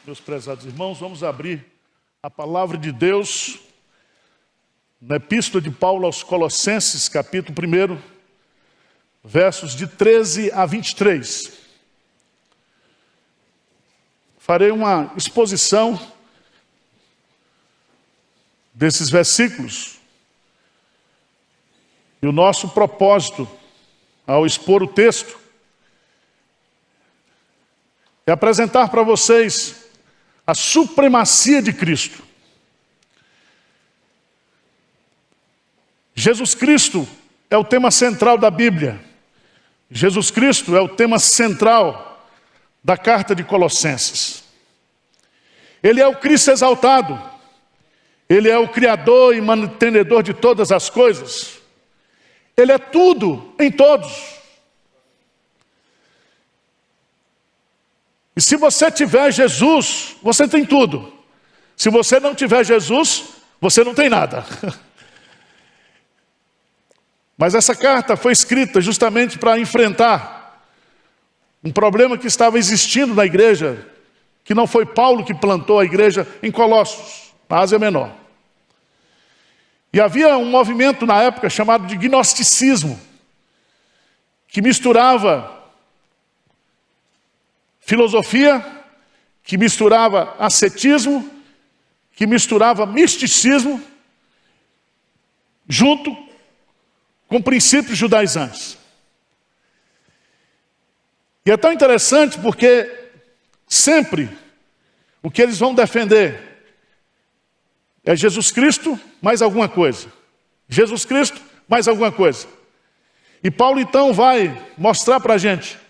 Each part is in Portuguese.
Meus prezados irmãos, vamos abrir a palavra de Deus na Epístola de Paulo aos Colossenses, capítulo 1, versos de 13 a 23. Farei uma exposição desses versículos. E o nosso propósito, ao expor o texto, é apresentar para vocês a supremacia de Cristo. Jesus Cristo é o tema central da Bíblia. Jesus Cristo é o tema central da carta de Colossenses. Ele é o Cristo exaltado. Ele é o Criador e mantenedor de todas as coisas. Ele é tudo em todos. E se você tiver Jesus, você tem tudo. Se você não tiver Jesus, você não tem nada. Mas essa carta foi escrita justamente para enfrentar um problema que estava existindo na igreja, que não foi Paulo que plantou a igreja em Colossos, na Ásia Menor. E havia um movimento na época chamado de gnosticismo, que misturava filosofia, que misturava ascetismo, que misturava misticismo, junto com princípios judaizantes. E é tão interessante porque sempre o que eles vão defender é Jesus Cristo mais alguma coisa. Jesus Cristo mais alguma coisa. E Paulo então vai mostrar para a gente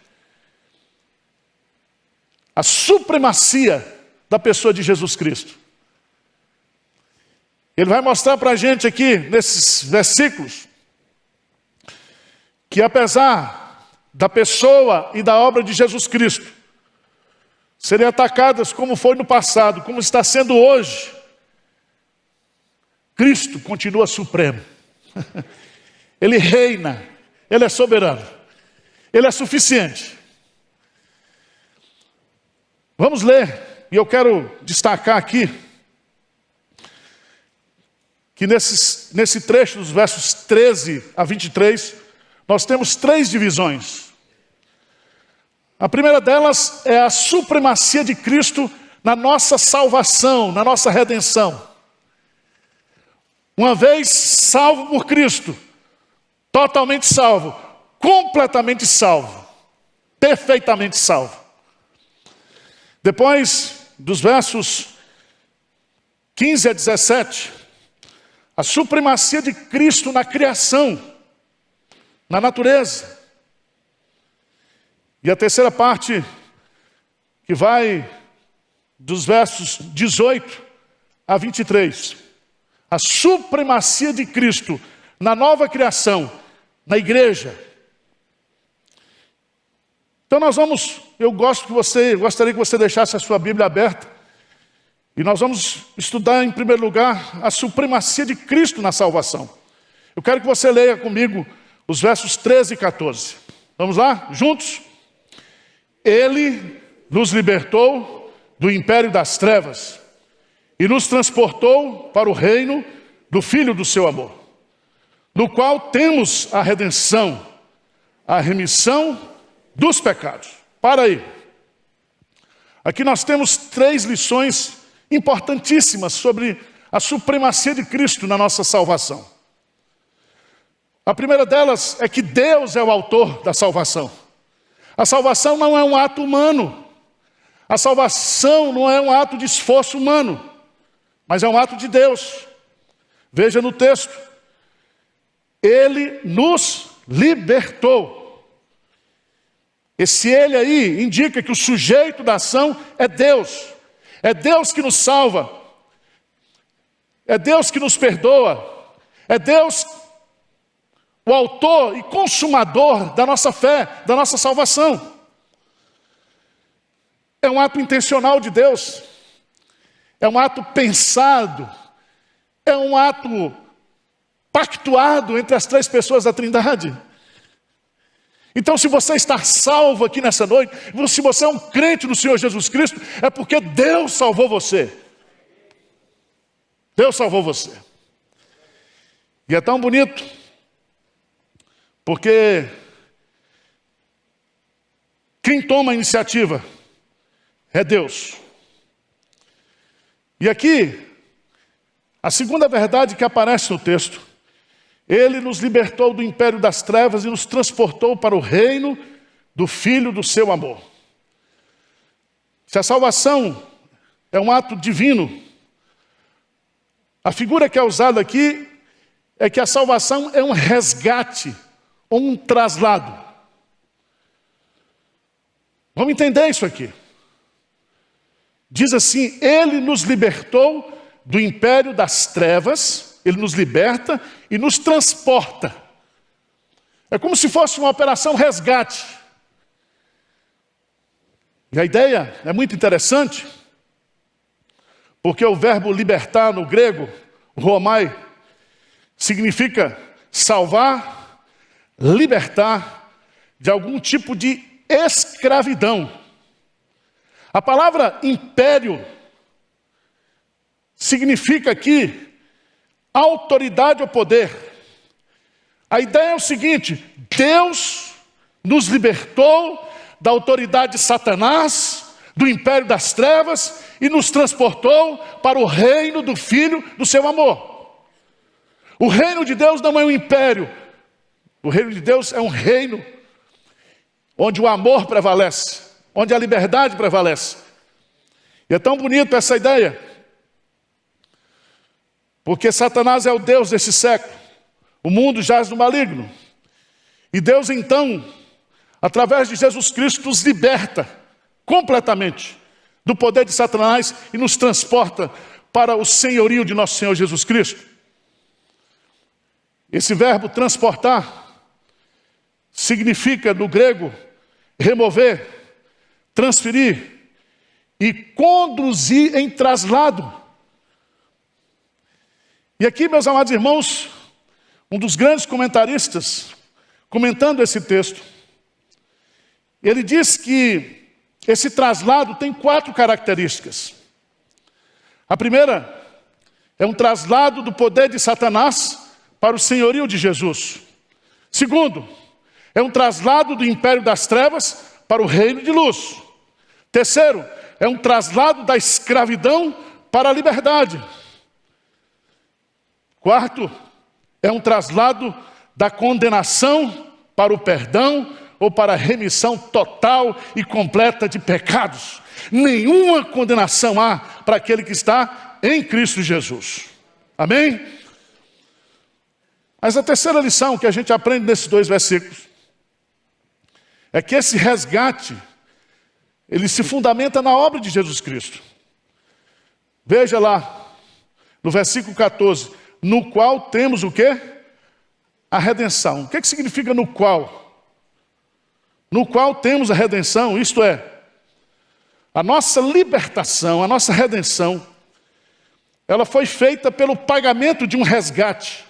a supremacia da pessoa de Jesus Cristo. Ele vai mostrar para a gente aqui, nesses versículos, que apesar da pessoa e da obra de Jesus Cristo serem atacadas como foi no passado, como está sendo hoje, Cristo continua supremo. Ele reina, Ele é soberano, Ele é suficiente. Vamos ler, e eu quero destacar aqui, que nesse trecho dos versos 13 a 23, nós temos três divisões. A primeira delas é a supremacia de Cristo na nossa salvação, na nossa redenção. Uma vez salvo por Cristo, totalmente salvo, completamente salvo, perfeitamente salvo. Depois dos versos 15 a 17, a supremacia de Cristo na criação, na natureza. E a terceira parte, que vai dos versos 18 a 23, a supremacia de Cristo na nova criação, na igreja. Então eu gostaria que você deixasse a sua Bíblia aberta, e nós vamos estudar em primeiro lugar a supremacia de Cristo na salvação. Eu quero que você leia comigo os versos 13 e 14. Vamos lá? Juntos? Ele nos libertou do império das trevas e nos transportou para o reino do Filho do seu amor, no qual temos a redenção, a remissão dos pecados. Para aí. Aqui nós temos três lições importantíssimas sobre a supremacia de Cristo na nossa salvação. A primeira delas é que Deus é o autor da salvação. A salvação não é um ato humano. A salvação não é um ato de esforço humano, mas é um ato de Deus. Veja no texto. Ele nos libertou. Esse ele aí indica que o sujeito da ação é Deus. É Deus que nos salva. É Deus que nos perdoa. É Deus o autor e consumador da nossa fé, da nossa salvação. É um ato intencional de Deus. É um ato pensado. É um ato pactuado entre as três pessoas da Trindade. Então, se você está salvo aqui nessa noite, se você é um crente no Senhor Jesus Cristo, é porque Deus salvou você. Deus salvou você. E é tão bonito, porque quem toma a iniciativa é Deus. E aqui, a segunda verdade que aparece no texto: Ele nos libertou do império das trevas e nos transportou para o reino do Filho do seu amor. Se a salvação é um ato divino, a figura que é usada aqui é que a salvação é um resgate, ou um traslado. Vamos entender isso aqui. Diz assim: Ele nos libertou do império das trevas, Ele nos liberta e nos transporta. É como se fosse uma operação resgate. E a ideia é muito interessante, porque o verbo libertar no grego, romai, significa salvar, libertar de algum tipo de escravidão. A palavra império significa aqui autoridade ou poder. A ideia é o seguinte: Deus nos libertou da autoridade de Satanás, do império das trevas, e nos transportou para o reino do Filho do seu amor. O reino de Deus não é um império. O reino de Deus é um reino onde o amor prevalece, onde a liberdade prevalece. E é tão bonito essa ideia, porque Satanás é o Deus desse século. O mundo jaz no maligno. E Deus então, através de Jesus Cristo, nos liberta completamente do poder de Satanás e nos transporta para o senhorio de nosso Senhor Jesus Cristo. Esse verbo transportar significa no grego remover, transferir e conduzir em traslado. E aqui, meus amados irmãos, um dos grandes comentaristas, comentando esse texto, ele diz que esse traslado tem 4 características. A primeira é um traslado do poder de Satanás para o senhorio de Jesus. Segundo, é um traslado do império das trevas para o reino de luz. Terceiro, é um traslado da escravidão para a liberdade. Quarto, é um traslado da condenação para o perdão ou para a remissão total e completa de pecados. Nenhuma condenação há para aquele que está em Cristo Jesus. Amém? Mas a terceira lição que a gente aprende nesses 2 versículos é que esse resgate, ele se fundamenta na obra de Jesus Cristo. Veja lá, no versículo 14, no qual temos o quê? A redenção. O que significa no qual? No qual temos a redenção, isto é, a nossa libertação, a nossa redenção, ela foi feita pelo pagamento de um resgate.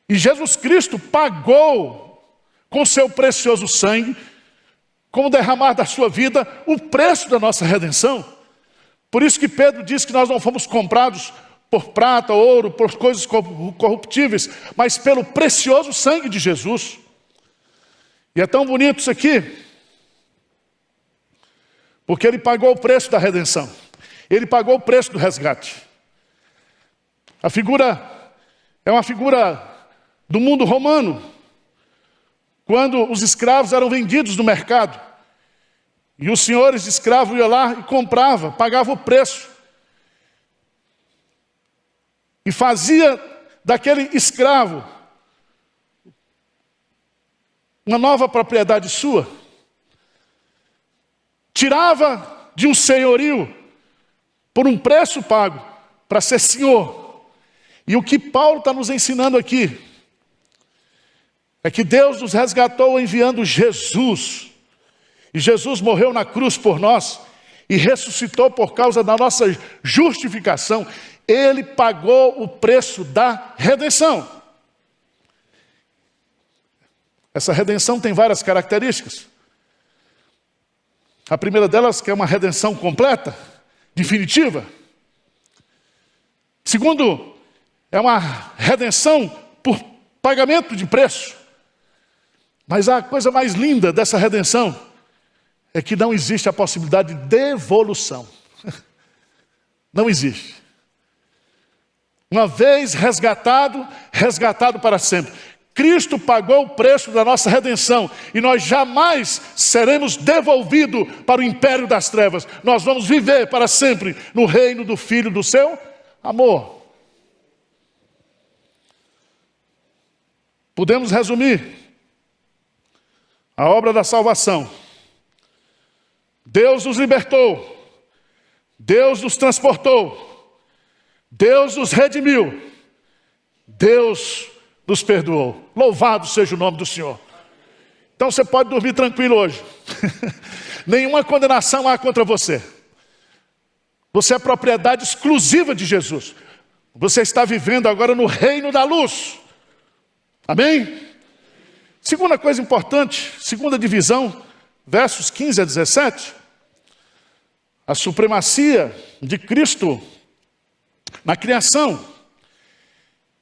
E Jesus Cristo pagou com seu precioso sangue, com o derramar da sua vida, o preço da nossa redenção. Por isso que Pedro diz que nós não fomos comprados por prata, ouro, por coisas corruptíveis, mas pelo precioso sangue de Jesus. E é tão bonito isso aqui, porque Ele pagou o preço da redenção. Ele pagou o preço do resgate. A figura é uma figura do mundo romano, quando os escravos eram vendidos no mercado, e os senhores de escravo iam lá e compravam, pagavam o preço, e fazia daquele escravo uma nova propriedade sua, tirava de um senhorio por um preço pago para ser senhor. E o que Paulo está nos ensinando aqui é que Deus nos resgatou enviando Jesus. E Jesus morreu na cruz por nós e ressuscitou por causa da nossa justificação. Ele pagou o preço da redenção. Essa redenção tem várias características. A primeira delas que é uma redenção completa, definitiva. Segundo, é uma redenção por pagamento de preço. Mas a coisa mais linda dessa redenção é que não existe a possibilidade de devolução. Não existe. Uma vez resgatado, resgatado para sempre. Cristo pagou o preço da nossa redenção e nós jamais seremos devolvidos para o império das trevas. Nós vamos viver para sempre no reino do Filho do seu amor. Podemos resumir a obra da salvação. Deus nos libertou, Deus nos transportou, Deus nos redimiu, Deus nos perdoou. Louvado seja o nome do Senhor. Então você pode dormir tranquilo hoje. Nenhuma condenação há contra você. Você é propriedade exclusiva de Jesus. Você está vivendo agora no reino da luz. Amém? Segunda coisa importante, segunda divisão, versos 15 a 17. A supremacia de Cristo na criação.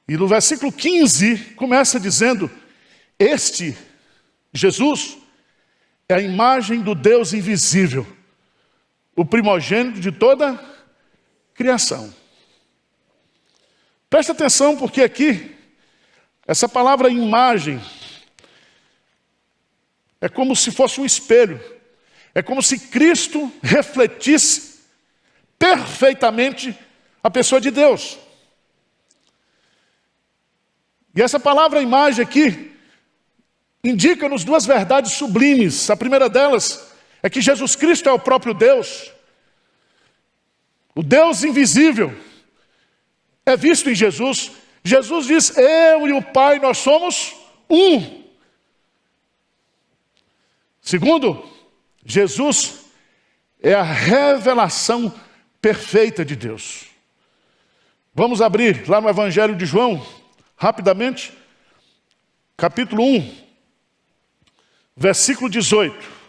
E no versículo 15, começa dizendo, este, Jesus, é a imagem do Deus invisível, o primogênito de toda a criação. Presta atenção, porque aqui, essa palavra imagem, é como se fosse um espelho. É como se Cristo refletisse perfeitamente a pessoa de Deus. E essa palavra imagem aqui indica-nos duas verdades sublimes. A primeira delas é que Jesus Cristo é o próprio Deus. O Deus invisível é visto em Jesus. Jesus diz, eu e o Pai, nós somos um. Segundo, Jesus é a revelação perfeita de Deus. Vamos abrir lá no Evangelho de João, rapidamente, capítulo 1, versículo 18.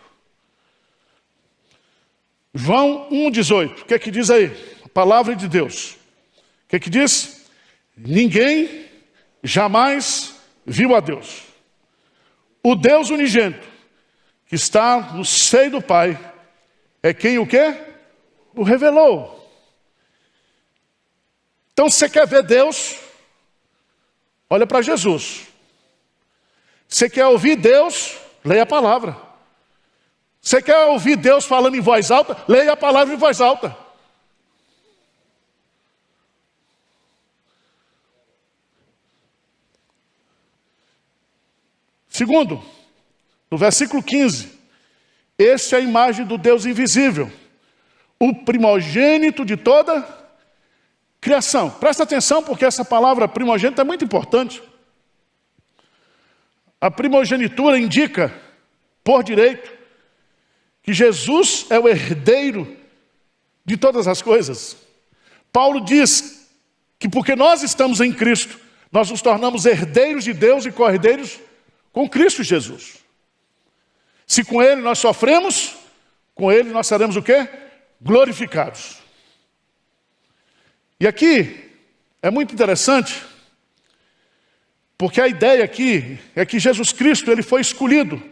João 1, 18. O que é que diz aí? A palavra de Deus. O que é que diz? Ninguém jamais viu a Deus. O Deus unigênito, que está no seio do Pai, é quem o quê? O revelou. Então, se você quer ver Deus, olha para Jesus. Você quer ouvir Deus? Leia a palavra. Você quer ouvir Deus falando em voz alta? Leia a palavra em voz alta. Segundo, no versículo 15, esta é a imagem do Deus invisível, o primogênito de toda criação. Presta atenção, porque essa palavra primogênito é muito importante. A primogenitura indica, por direito, que Jesus é o herdeiro de todas as coisas. Paulo diz que porque nós estamos em Cristo, nós nos tornamos herdeiros de Deus e co-herdeiros com Cristo Jesus. Se com Ele nós sofremos, com Ele nós seremos o quê? Glorificados. E aqui é muito interessante, porque a ideia aqui é que Jesus Cristo ele foi escolhido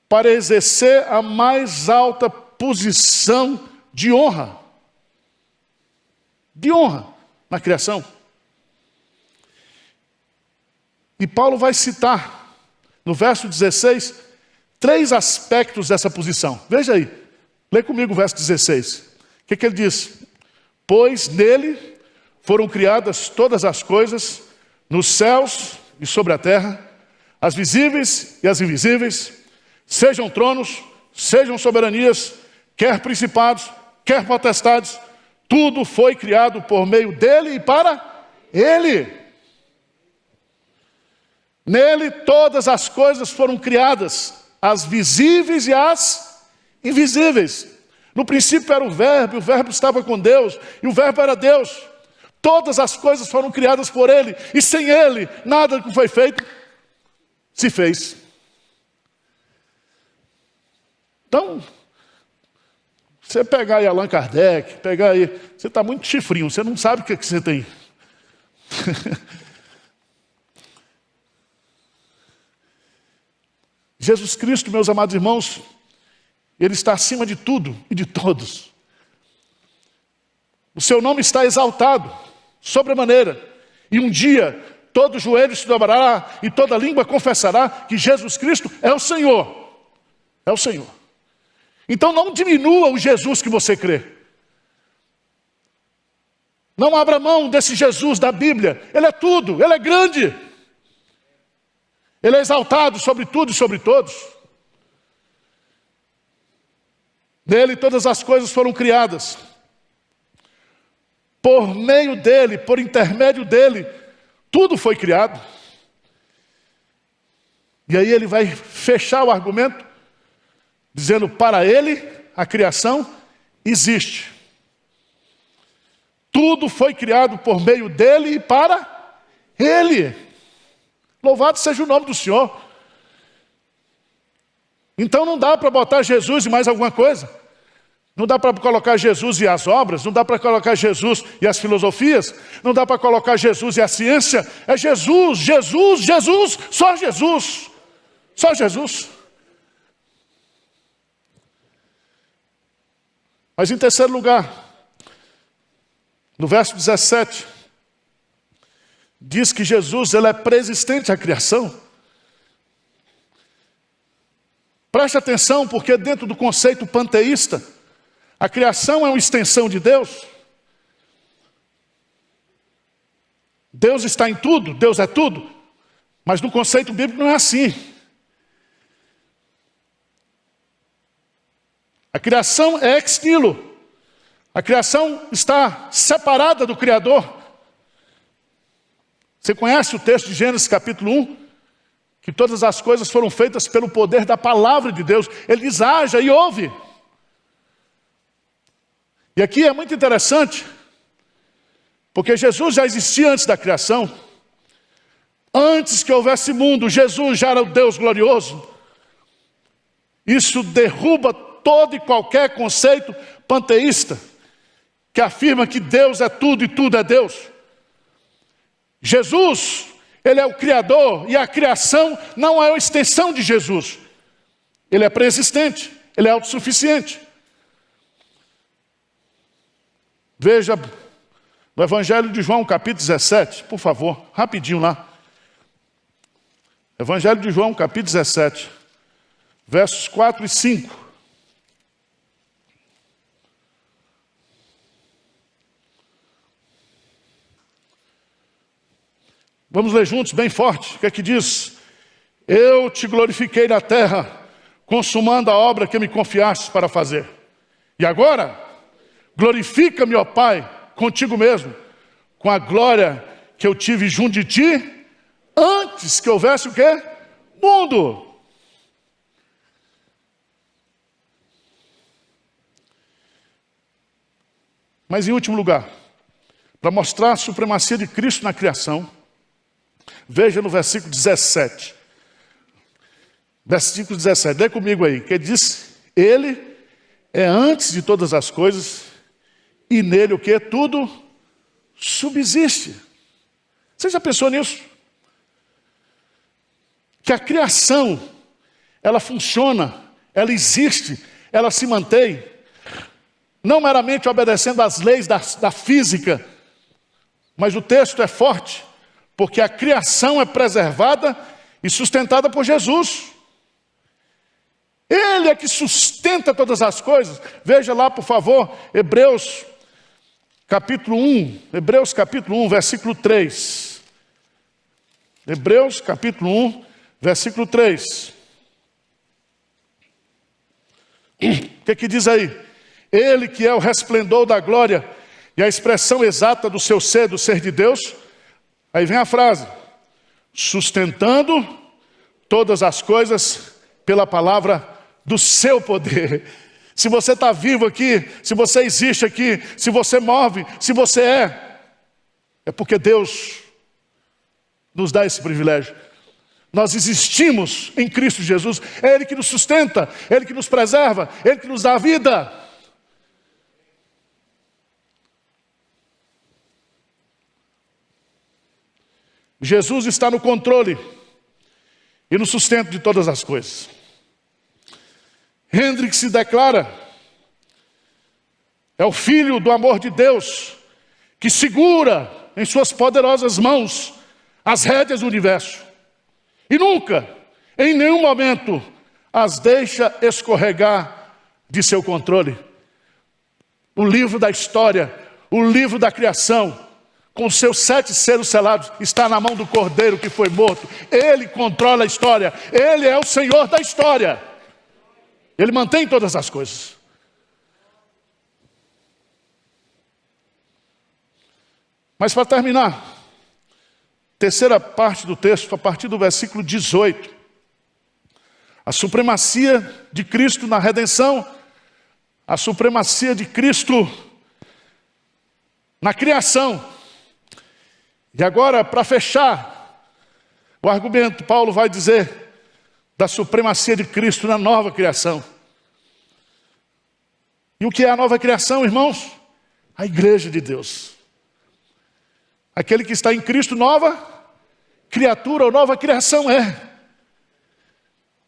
para exercer a mais alta posição de honra. De honra na criação. E Paulo vai citar, no verso 16, 3 aspectos dessa posição. Veja aí, lê comigo o verso 16. O que ele diz? Pois nele foram criadas todas as coisas, nos céus e sobre a terra, as visíveis e as invisíveis, sejam tronos, sejam soberanias, quer principados, quer potestades, tudo foi criado por meio dele e para ele. Nele todas as coisas foram criadas, as visíveis e as invisíveis. No princípio era o verbo estava com Deus, e o verbo era Deus. Todas as coisas foram criadas por ele, e sem ele, nada que foi feito se fez. Então, você pegar aí Allan Kardec, pegar aí, você está muito chifrinho, você não sabe o que você tem. Jesus Cristo, meus amados irmãos, Ele está acima de tudo e de todos. O seu nome está exaltado, sobremaneira. E um dia, todo joelho se dobrará e toda língua confessará que Jesus Cristo é o Senhor. É o Senhor. Então não diminua o Jesus que você crê. Não abra mão desse Jesus da Bíblia. Ele é tudo, Ele é grande. Ele é exaltado sobre tudo e sobre todos. Nele todas as coisas foram criadas. Por meio dele, por intermédio dele, tudo foi criado. E aí ele vai fechar o argumento, dizendo, para ele, a criação existe. Tudo foi criado por meio dele e para ele. Louvado seja o nome do Senhor. Então não dá para botar Jesus e mais alguma coisa. Não dá para colocar Jesus e as obras, não dá para colocar Jesus e as filosofias, não dá para colocar Jesus e a ciência. É Jesus, Jesus, Jesus, só Jesus. Só Jesus. Mas em terceiro lugar, no verso 17, diz que Jesus ele é preexistente à criação. Preste atenção, porque dentro do conceito panteísta, a criação é uma extensão de Deus. Deus está em tudo, Deus é tudo. Mas no conceito bíblico não é assim. A criação é ex nihilo. A criação está separada do Criador. Você conhece o texto de Gênesis capítulo 1? Que todas as coisas foram feitas pelo poder da palavra de Deus. Ele diz, haja e ouve. E aqui é muito interessante, porque Jesus já existia antes da criação. Antes que houvesse mundo, Jesus já era o Deus glorioso. Isso derruba todo e qualquer conceito panteísta, que afirma que Deus é tudo e tudo é Deus. Jesus, Ele é o Criador, e a criação não é uma extensão de Jesus. Ele é preexistente, Ele é autossuficiente. Veja no Evangelho de João, capítulo 17, por favor, rapidinho lá. Evangelho de João, capítulo 17, versos 4 e 5. Vamos ler juntos, bem forte. O que é que diz? Eu te glorifiquei na terra, consumando a obra que me confiaste para fazer. E agora, glorifica-me, ó Pai, contigo mesmo, com a glória que eu tive junto de ti, antes que houvesse o quê? Mundo. Mas em último lugar, para mostrar a supremacia de Cristo na criação, veja no versículo 17. Versículo 17, lê comigo aí, que diz, Ele é antes de todas as coisas, e nele o que? Tudo subsiste. Você já pensou nisso? Que a criação, ela funciona, ela existe, ela se mantém, não meramente obedecendo às leis da física, mas o texto é forte, porque a criação é preservada e sustentada por Jesus. Ele é que sustenta todas as coisas. Veja lá, por favor, Hebreus capítulo 1, versículo 3. Hebreus capítulo 1, versículo 3. O que diz aí? Ele que é o resplendor da glória e a expressão exata do seu ser, do ser de Deus. Aí vem a frase, sustentando todas as coisas pela palavra do seu poder. Se você está vivo aqui, se você existe aqui, se você move, se você é porque Deus nos dá esse privilégio. Nós existimos em Cristo Jesus. É Ele que nos sustenta, é Ele que nos preserva, é Ele que nos dá a vida. Jesus está no controle e no sustento de todas as coisas. Hendricks se declara, é o Filho do amor de Deus, que segura em suas poderosas mãos as rédeas do universo. E nunca, em nenhum momento, as deixa escorregar de seu controle. O livro da história, o livro da criação, com seus 7 selos selados, está na mão do Cordeiro que foi morto. Ele controla a história, Ele é o Senhor da história. Ele mantém todas as coisas. Mas para terminar, terceira parte do texto, a partir do versículo 18. A supremacia de Cristo na redenção, a supremacia de Cristo na criação. E agora, para fechar o argumento, Paulo vai dizer da supremacia de Cristo na nova criação. E o que é a nova criação, irmãos? A igreja de Deus. Aquele que está em Cristo, nova criatura ou nova criação é.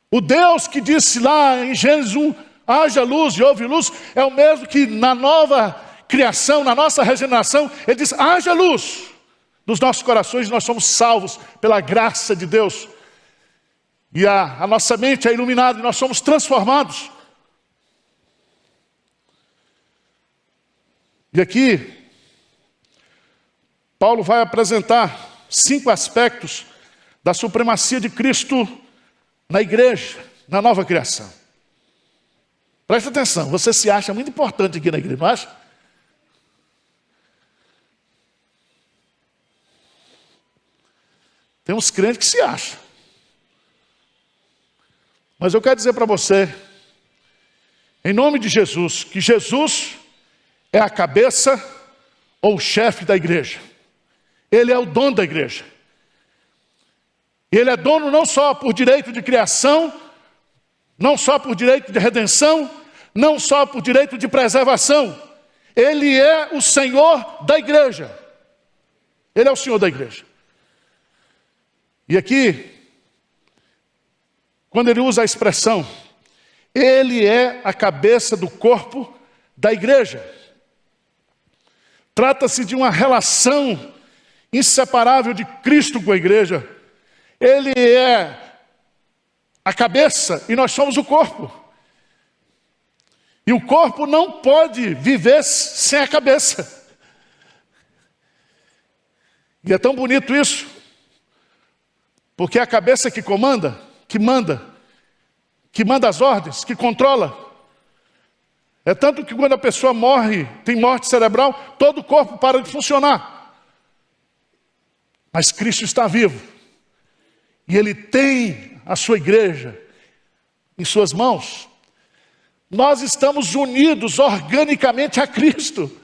O Deus que disse lá em Gênesis 1, haja luz e houve luz, é o mesmo que na nova criação, na nossa regeneração, Ele diz, haja luz. Nos nossos corações nós somos salvos pela graça de Deus. E a nossa mente é iluminada e nós somos transformados. E aqui, Paulo vai apresentar 5 aspectos da supremacia de Cristo na igreja, na nova criação. Presta atenção, você se acha muito importante aqui na igreja, não acha? Tem uns crentes que se acham. Mas eu quero dizer para você, em nome de Jesus, que Jesus é a cabeça ou o chefe da igreja. Ele é o dono da igreja. Ele é dono não só por direito de criação, não só por direito de redenção, não só por direito de preservação. Ele é o Senhor da igreja. Ele é o Senhor da igreja. E aqui, quando ele usa a expressão, Ele é a cabeça do corpo da igreja. Trata-se de uma relação inseparável de Cristo com a igreja. Ele é a cabeça e nós somos o corpo. E o corpo não pode viver sem a cabeça. E é tão bonito isso, porque é a cabeça que comanda, que manda as ordens, que controla. É tanto que quando a pessoa morre, tem morte cerebral, todo o corpo para de funcionar. Mas Cristo está vivo. E Ele tem a sua igreja em suas mãos. Nós estamos unidos organicamente a Cristo.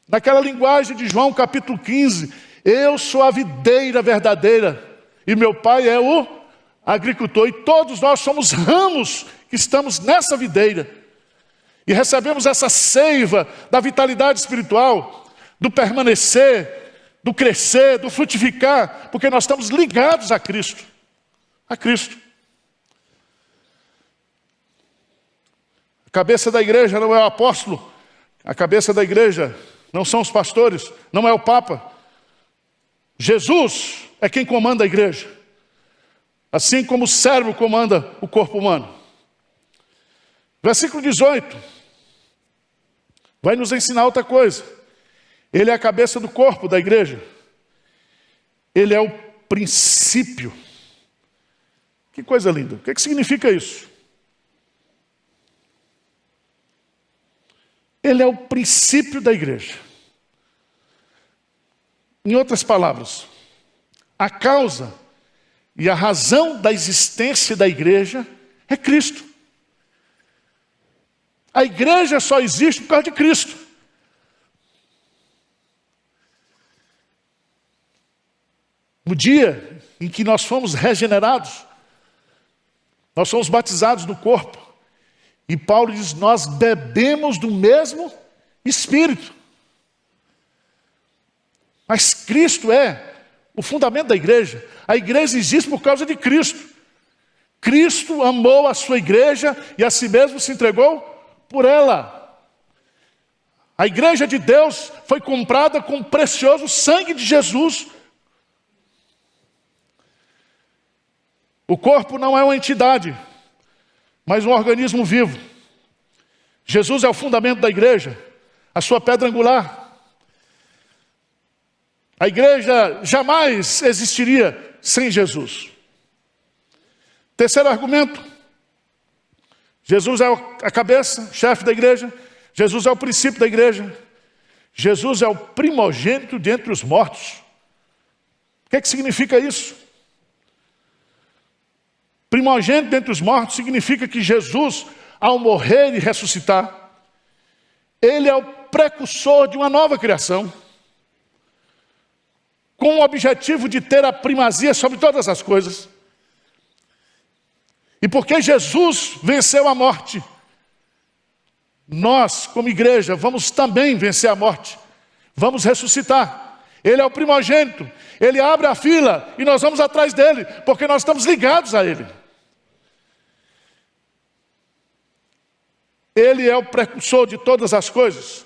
Naquela linguagem de João capítulo 15, eu sou a videira verdadeira e meu pai é o agricultor. E todos nós somos ramos que estamos nessa videira. E recebemos essa seiva da vitalidade espiritual, do permanecer, do crescer, do frutificar, porque nós estamos ligados a Cristo. A Cristo. A cabeça da igreja não é o apóstolo. A cabeça da igreja não são os pastores, não é o Papa. Jesus é quem comanda a igreja. Assim como o cérebro comanda o corpo humano. Versículo 18. Vai nos ensinar outra coisa. Ele é a cabeça do corpo da igreja. Ele é o princípio. Que coisa linda. O que significa isso? Ele é o princípio da igreja. Em outras palavras, a causa e a razão da existência da igreja é Cristo. A igreja só existe por causa de Cristo. No dia em que nós fomos regenerados. Nós somos batizados no corpo. E Paulo diz, nós bebemos do mesmo Espírito. Mas Cristo é o fundamento da igreja. A igreja existe por causa de Cristo. Cristo amou a sua igreja e a si mesmo se entregou por ela. A igreja de Deus foi comprada com o precioso sangue de Jesus. O corpo não é uma entidade, mas um organismo vivo. Jesus é o fundamento da igreja, a sua pedra angular. A igreja jamais existiria sem Jesus. Terceiro argumento. Jesus é a cabeça, chefe da igreja. Jesus é o princípio da igreja. Jesus é o primogênito dentre os mortos. O que significa isso? Primogênito dentre os mortos significa que Jesus, ao morrer e ressuscitar, ele é o precursor de uma nova criação, com o objetivo de ter a primazia sobre todas as coisas. E porque Jesus venceu a morte, nós, como igreja, vamos também vencer a morte. Vamos ressuscitar. Ele é o primogênito. Ele abre a fila e nós vamos atrás dele, porque nós estamos ligados a ele. Ele é o precursor de todas as coisas.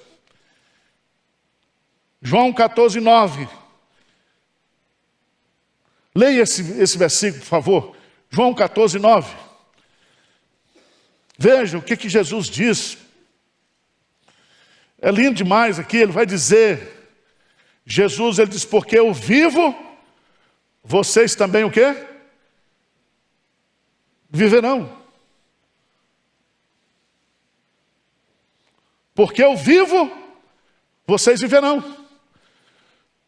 João 14, 9. Leia esse versículo, por favor. João 14, 9. Veja o que Jesus diz. É lindo demais aqui, ele vai dizer, Jesus, ele diz, porque eu vivo, vocês também o quê? Viverão. Porque eu vivo, vocês viverão.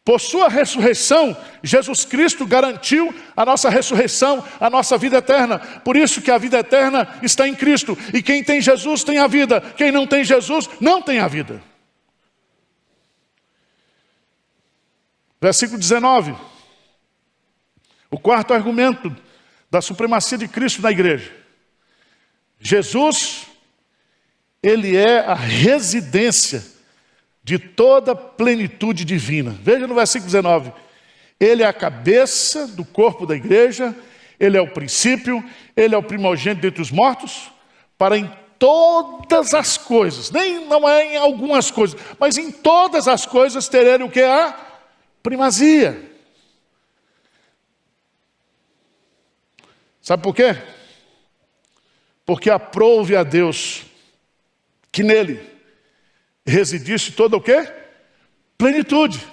Por sua ressurreição, Jesus Cristo garantiu a nossa ressurreição, a nossa vida eterna. Por isso que a vida eterna está em Cristo. E quem tem Jesus tem a vida. Quem não tem Jesus não tem a vida. Versículo 19. O quarto argumento da supremacia de Cristo na igreja. Jesus, ele é a residência de toda plenitude divina. Veja no versículo 19. Ele é a cabeça do corpo da igreja, ele é o princípio, ele é o primogênito dentre os mortos, para em todas as coisas, não é em algumas coisas, mas em todas as coisas ter ele o que é a primazia. Sabe por quê? Porque aprouve a Deus que nele residisse toda o quê? Plenitude.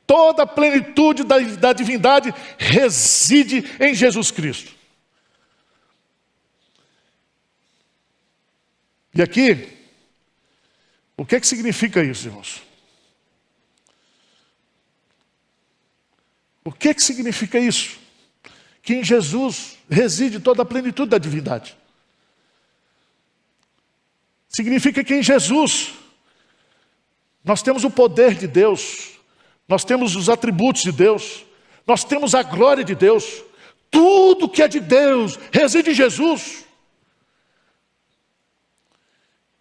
Toda a plenitude da divindade reside em Jesus Cristo. E aqui, o que significa isso, irmãos? O que significa isso? Que em Jesus reside toda a plenitude da divindade. Significa que em Jesus nós temos o poder de Deus, nós temos os atributos de Deus, nós temos a glória de Deus. Tudo que é de Deus reside em Jesus.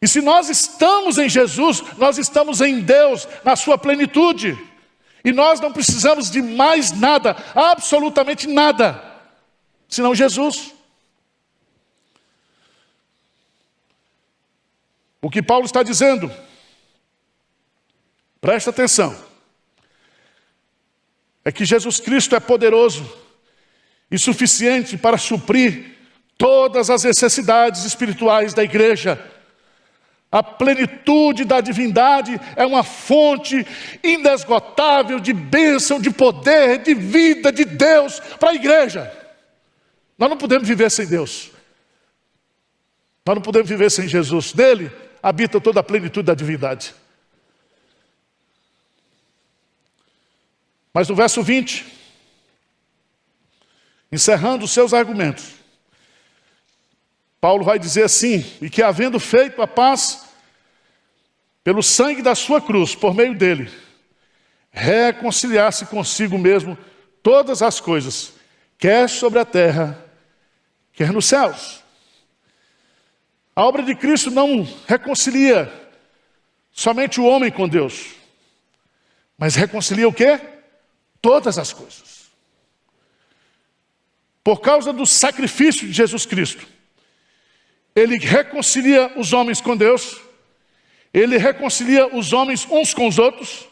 E se nós estamos em Jesus, nós estamos em Deus, na sua plenitude. E nós não precisamos de mais nada, absolutamente nada, senão Jesus. O que Paulo está dizendo, presta atenção, é que Jesus Cristo é poderoso e suficiente para suprir todas as necessidades espirituais da igreja. A plenitude da divindade é uma fonte inesgotável de bênção, de poder, de vida de Deus para a igreja. Nós não podemos viver sem Deus. Nós não podemos viver sem Jesus. Nele habita toda a plenitude da divindade. Mas no verso 20, encerrando os seus argumentos, Paulo vai dizer assim, e que havendo feito a paz pelo sangue da sua cruz, por meio dele, reconciliar-se consigo mesmo todas as coisas, quer sobre a terra, quer nos céus. A obra de Cristo não reconcilia somente o homem com Deus, mas reconcilia o quê? Todas as coisas. Por causa do sacrifício de Jesus Cristo, Ele reconcilia os homens com Deus, Ele reconcilia os homens uns com os outros,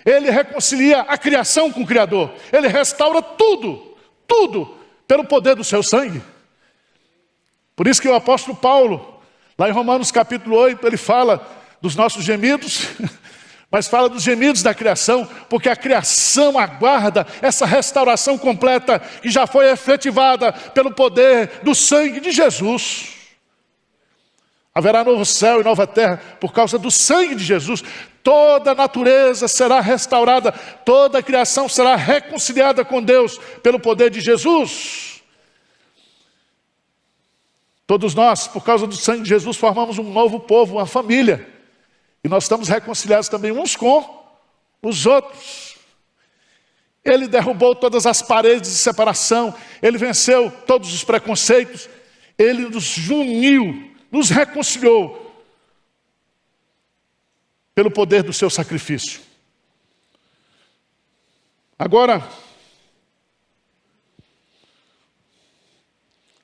Ele reconcilia a criação com o Criador, Ele restaura tudo, tudo, pelo poder do seu sangue. Por isso que o apóstolo Paulo, lá em Romanos capítulo 8, ele fala dos nossos gemidos, mas fala dos gemidos da criação, porque a criação aguarda essa restauração completa que já foi efetivada pelo poder do sangue de Jesus. Haverá novo céu e nova terra por causa do sangue de Jesus. Toda a natureza será restaurada, toda a criação será reconciliada com Deus pelo poder de Jesus. Todos nós, por causa do sangue de Jesus, formamos um novo povo, uma família. E nós estamos reconciliados também uns com os outros. Ele derrubou todas as paredes de separação, Ele venceu todos os preconceitos, Ele nos uniu, nos reconciliou pelo poder do seu sacrifício. Agora,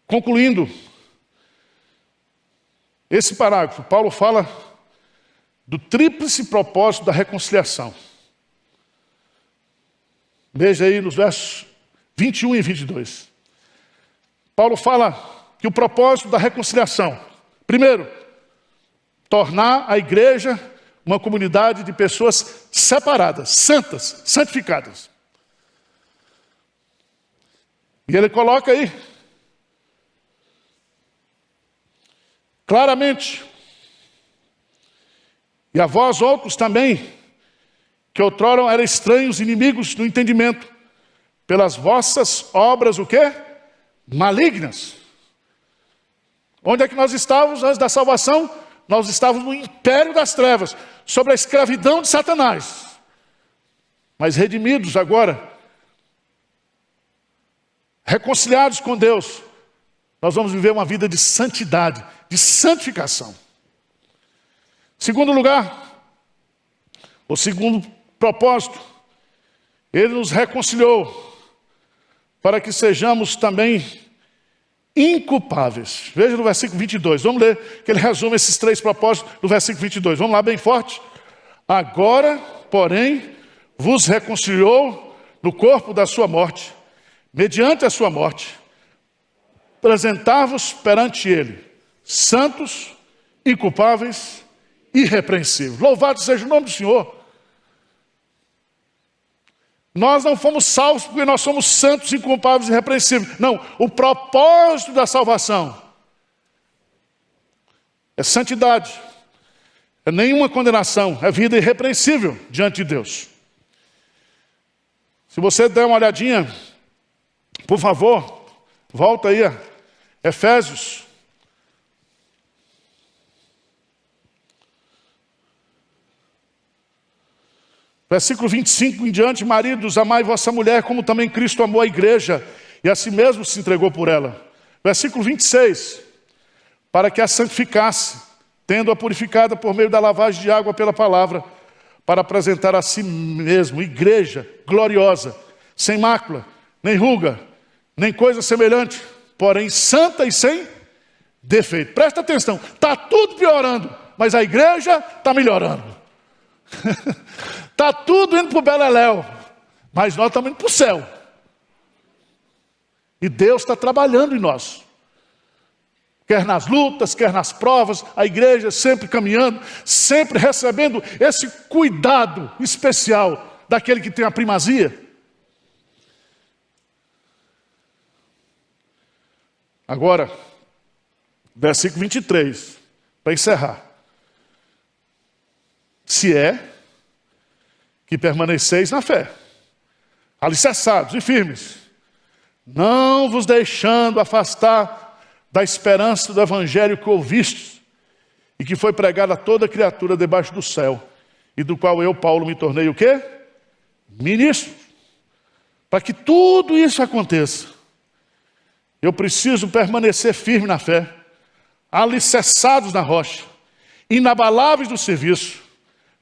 concluindo esse parágrafo, Paulo fala do tríplice propósito da reconciliação. Veja aí nos versos 21 e 22. Paulo fala que o propósito da reconciliação, primeiro, tornar a igreja uma comunidade de pessoas separadas, santas, santificadas. E ele coloca aí, claramente, e a vós outros também, que outrora eram estranhos, inimigos do entendimento, pelas vossas obras, o quê? Malignas. Onde é que nós estávamos antes da salvação? Nós estávamos no império das trevas, sobre a escravidão de Satanás. Mas redimidos agora, reconciliados com Deus, nós vamos viver uma vida de santidade, de santificação. Segundo lugar, o segundo propósito, Ele nos reconciliou para que sejamos também inculpáveis. Veja no versículo 22, vamos ler, que ele resume esses três propósitos no versículo 22. Vamos lá, bem forte. Agora, porém, vos reconciliou no corpo da sua morte, mediante a sua morte, apresentar-vos perante Ele, santos, inculpáveis, irrepreensíveis. Louvado seja o nome do Senhor. Nós não fomos salvos porque nós somos santos, inculpáveis e irrepreensíveis. Não, o propósito da salvação é santidade, é nenhuma condenação, é vida irrepreensível diante de Deus. Se você der uma olhadinha, por favor, volta aí a Efésios. Versículo 25 em diante, maridos, amai vossa mulher, como também Cristo amou a igreja, e a si mesmo se entregou por ela. Versículo 26, para que a santificasse, tendo-a purificada por meio da lavagem de água pela palavra, para apresentar a si mesmo, igreja gloriosa, sem mácula, nem ruga, nem coisa semelhante, porém santa e sem defeito. Presta atenção, está tudo piorando, mas a igreja está melhorando. Está tudo indo para o beleléu, mas nós estamos indo para o céu. E Deus está trabalhando em nós. Quer nas lutas, quer nas provas, a igreja sempre caminhando, sempre recebendo esse cuidado especial daquele que tem a primazia. Agora, versículo 23, para encerrar. Se é que permaneceis na fé, alicerçados e firmes, não vos deixando afastar da esperança do evangelho que ouvistes e que foi pregado a toda criatura debaixo do céu, e do qual eu, Paulo, me tornei o quê? Ministro. Para que tudo isso aconteça, eu preciso permanecer firme na fé, alicerçados na rocha, inabaláveis no serviço,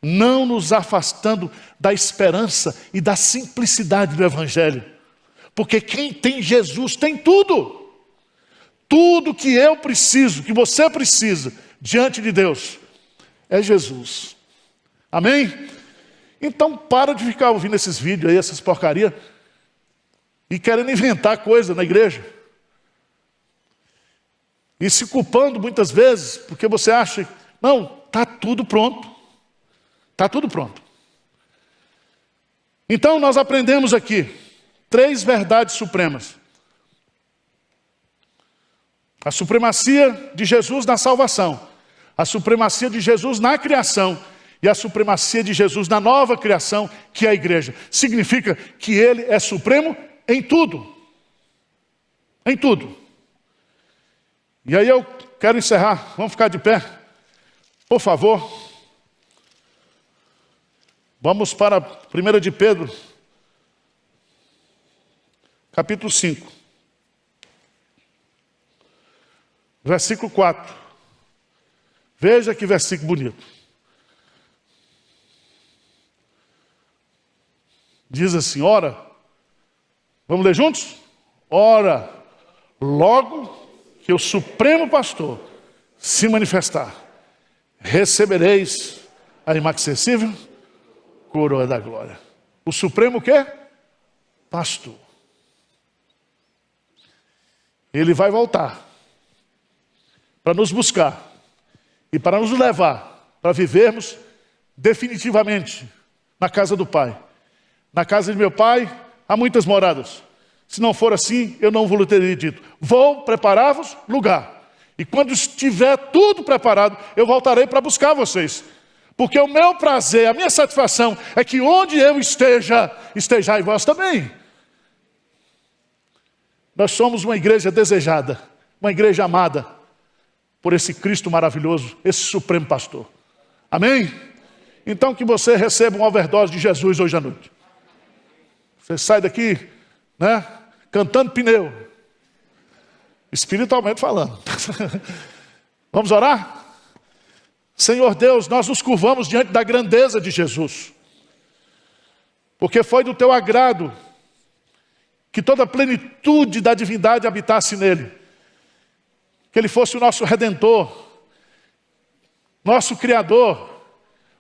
não nos afastando da esperança e da simplicidade do Evangelho. Porque quem tem Jesus tem tudo. Tudo que eu preciso, que você precisa, diante de Deus, é Jesus. Amém? Então para de ficar ouvindo esses vídeos aí, essas porcarias, e querendo inventar coisa na igreja. E se culpando muitas vezes, porque você acha, não, está tudo pronto. Está tudo pronto. Então nós aprendemos aqui 3 verdades supremas. A supremacia de Jesus na salvação, a supremacia de Jesus na criação e a supremacia de Jesus na nova criação, que é a igreja. Significa que ele é supremo em tudo. Em tudo. E aí eu quero encerrar. Vamos ficar de pé, por favor. Vamos para 1 de Pedro, capítulo 5, versículo 4. Veja que versículo bonito. Diz assim, ora, vamos ler juntos? Ora, logo que o Supremo Pastor se manifestar, recebereis a inacessível coroa da glória. O Supremo o quê? Pastor. Ele vai voltar para nos buscar e para nos levar para vivermos definitivamente na casa do Pai. Na casa de meu Pai há muitas moradas. Se não for assim, eu não vos teria dito. Vou preparar-vos lugar. E quando estiver tudo preparado, eu voltarei para buscar vocês. Porque o meu prazer, a minha satisfação é que onde eu estejai vós também. Nós somos uma igreja desejada, uma igreja amada por esse Cristo maravilhoso, esse Supremo Pastor. Amém? Então que você receba uma overdose de Jesus hoje à noite. Você sai daqui, né, cantando pneu, espiritualmente falando. Vamos orar? Senhor Deus, nós nos curvamos diante da grandeza de Jesus, porque foi do teu agrado que toda a plenitude da divindade habitasse nele, que ele fosse o nosso Redentor, nosso Criador,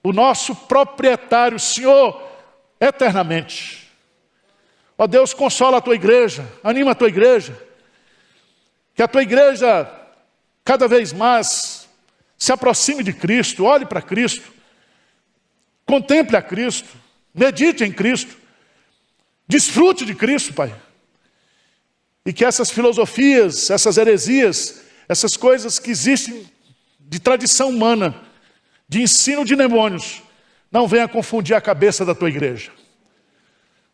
o nosso proprietário, Senhor, eternamente. Ó Deus, consola a tua igreja, anima a tua igreja, que a tua igreja cada vez mais se aproxime de Cristo, olhe para Cristo, contemple a Cristo, medite em Cristo, desfrute de Cristo, Pai. E que essas filosofias, essas heresias, essas coisas que existem de tradição humana, de ensino de demônios, não venham confundir a cabeça da tua igreja.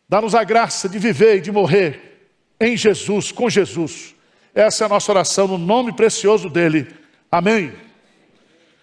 Dá-nos a graça de viver e de morrer em Jesus, com Jesus. Essa é a nossa oração no nome precioso dele. Amém.